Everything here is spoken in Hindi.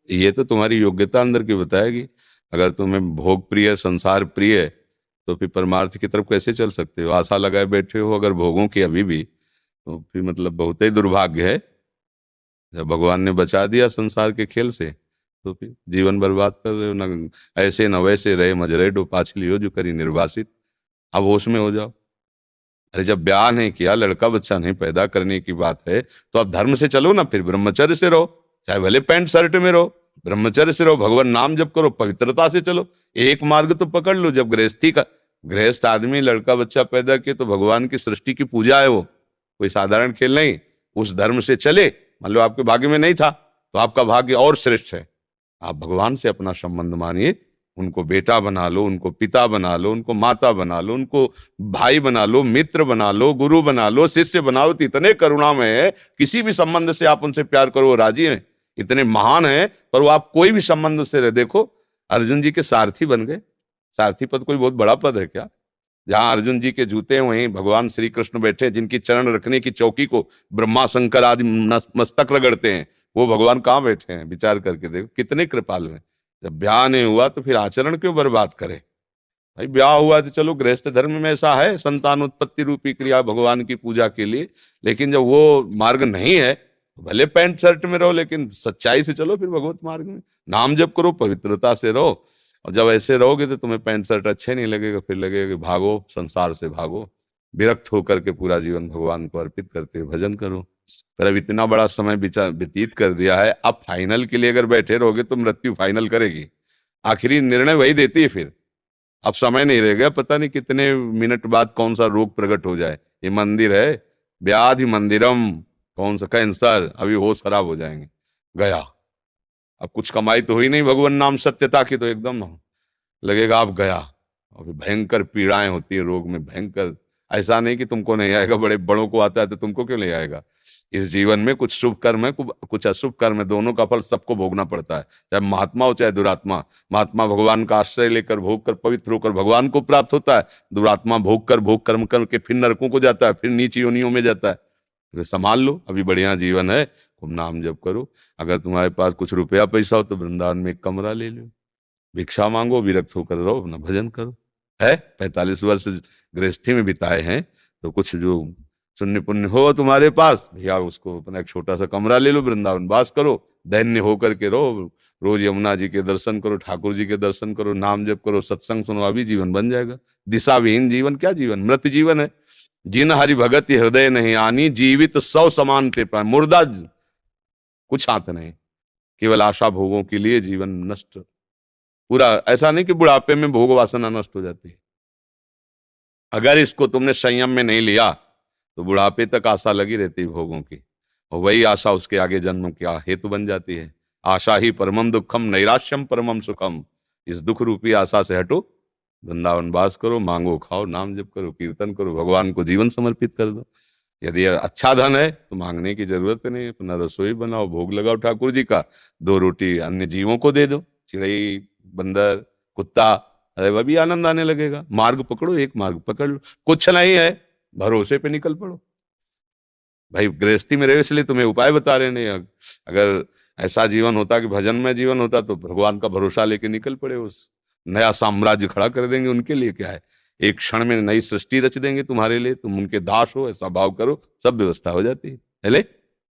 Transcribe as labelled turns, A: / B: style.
A: ये तो तुम्हारी योग्यता अंदर की बताएगी। अगर तुम्हें भोग प्रिय, संसार प्रिय है, तो फिर परमार्थ की तरफ कैसे चल सकते हो? आशा लगाए बैठे हो अगर भोगों की अभी भी, तो फिर मतलब बहुत ही दुर्भाग्य है। जब भगवान ने बचा दिया संसार के खेल से, तो फिर जीवन बर्बाद कर रहे हो। न ऐसे न वैसे रहे मजरे डो पाछलियो जो करी निर्वासित। अब होश में हो जाओ। अरे जब ब्याह नहीं किया, लड़का बच्चा नहीं पैदा करने की बात है, तो अब धर्म से चलो ना, फिर ब्रह्मचर्य से रहो। चाहे भले पैंट शर्ट में रहो, ब्रह्मचर्य से रहो, भगवान नाम जप करो, पवित्रता से चलो। एक मार्ग तो पकड़ लो। जब गृहस्थी का, गृहस्थ आदमी लड़का बच्चा पैदा किए, तो भगवान की सृष्टि की पूजा है वो, कोई साधारण खेल नहीं। उस धर्म से चले। मान लो आपके भाग्य में नहीं था, तो आपका भाग्य और श्रेष्ठ है। आप भगवान से अपना संबंध मानिए। उनको बेटा बना लो, उनको पिता बना लो, उनको माता बना लो, उनको भाई बना लो, मित्र बना लो, गुरु बना लो, शिष्य बना लो। तो इतने करुणामय है, किसी भी संबंध से आप उनसे प्यार करो वो राजी हैं। इतने महान हैं, पर वो आप कोई भी संबंध से रहे। देखो अर्जुन जी के सारथी बन गए। सारथी पद कोई बहुत बड़ा पद है क्या? जहां अर्जुन जी के जूते हैं, वहीं भगवान श्री कृष्ण बैठे, जिनकी चरण रखने की चौकी को ब्रह्मा शंकर आदि मस्तक रगड़ते हैं, वो भगवान कहाँ बैठे हैं? विचार करके देखो कितने कृपालु हैं। जब ब्याह नहीं हुआ तो फिर आचरण क्यों बर्बाद करे? भाई ब्याह हुआ तो चलो, गृहस्थ धर्म में ऐसा है संतानोत्पत्ति रूपी क्रिया भगवान की पूजा के लिए। लेकिन जब वो मार्ग नहीं है, तो भले पैंट शर्ट में रहो, लेकिन सच्चाई से चलो फिर भगवत मार्ग में। नाम जप करो, पवित्रता से रहो। और जब ऐसे रहोगे तो तुम्हें पैंट शर्ट अच्छे नहीं लगेगा, फिर लगेगा कि भागो, संसार से भागो। विरक्त होकर के पूरा जीवन भगवान को अर्पित करते हुए भजन करो। पर अब इतना बड़ा समय व्यतीत कर दिया है, अब फाइनल के लिए अगर बैठे रहोगे तो मृत्यु फाइनल करेगी। आखिरी निर्णय वही देती है फिर। अब समय नहीं रह गया, पता नहीं कितने मिनट बाद कौन सा रोग प्रकट हो जाए। ये मंदिर है, व्याधि मंदिरम, कौन सा कैंसर, अभी होश खराब हो जाएंगे। गया। अब कुछ कमाई तो हुई नहीं भगवान नाम सत्यता की, तो एकदम लगेगा आप गया। और फिर भयंकर पीड़ाएं होती है रोग में, भयंकर। ऐसा नहीं कि तुमको नहीं आएगा, बड़े बड़ों को आता है, तो तुमको क्यों नहीं आएगा? इस जीवन में कुछ शुभ कर्म है, कुछ अशुभ कर्म है, दोनों का फल सबको भोगना पड़ता है, चाहे महात्मा हो चाहे दुरात्मा। महात्मा भगवान का आश्रय लेकर भोग कर पवित्र होकर भगवान को प्राप्त होता है। दुरात्मा भोग कर, भोग कर्म करके फिर नरकों को जाता है, फिर नीच योनियों में जाता है। तो संभाल लो, अभी बढ़िया जीवन है, खूब नाम जप करो। अगर तुम्हारे पास कुछ रुपया पैसा हो तो वृंदावन में एक कमरा ले लो, भिक्षा मांगो, विरक्त होकर रहो, अपना भजन करो। है 45 वर्ष गृहस्थी में बिताए हैं, तो कुछ जो शून्य पुण्य हो तुम्हारे पास भैया, उसको अपना एक छोटा सा कमरा ले लो, वृंदावन वास करो, दैन्य होकर के रहो। रोज यमुना जी के दर्शन करो, ठाकुर जी के दर्शन करो, नाम जप करो, सत्संग सुनो, अभी जीवन बन जाएगा। दिशा विहीन जीवन क्या जीवन? मृत जीवन है। जिन हरि भगत हृदय नहीं आनी, जीवित सौ समान ते पाए। मुर्दा कुछ हाथ नहीं, केवल आशा भोगों के लिए जीवन नष्ट पूरा। ऐसा नहीं कि बुढ़ापे में भोग वासना नष्ट हो जाती है। अगर इसको तुमने संयम में नहीं लिया, तो बुढ़ापे तक आशा लगी रहती है भोगों की, और वही आशा उसके आगे जन्म क्या हेतु बन जाती है। आशा ही परमम दुखम, नैराश्यम परमम सुखम। इस दुख रूपी आशा से हटो, वृंदावन वास करो, मांगो खाओ, नाम जप करो, कीर्तन करो, भगवान को जीवन समर्पित कर दो। यदि अच्छा धन है तो मांगने की जरूरत नहीं, अपना रसोई बनाओ, भोग लगाओ ठाकुर जी का, दो रोटी अन्य जीवों को दे दो, चिड़ई, बंदर, कुत्ता। अरे वह भी आनंद आने लगेगा। मार्ग पकड़ो, एक मार्ग पकड़ लो, कुछ नहीं है, भरोसे पे निकल पड़ो। भाई गृहस्थी में रहे इसलिए तुम्हें उपाय बता रहे नहीं। अगर ऐसा जीवन होता कि भजन में जीवन होता, तो भगवान का भरोसा लेके निकल पड़े, उस नया साम्राज्य खड़ा कर देंगे। उनके लिए क्या है, एक क्षण में नई सृष्टि रच देंगे तुम्हारे लिए, तुम उनके दास हो, ऐसा भाव करो, सब व्यवस्था हो जाती है। ले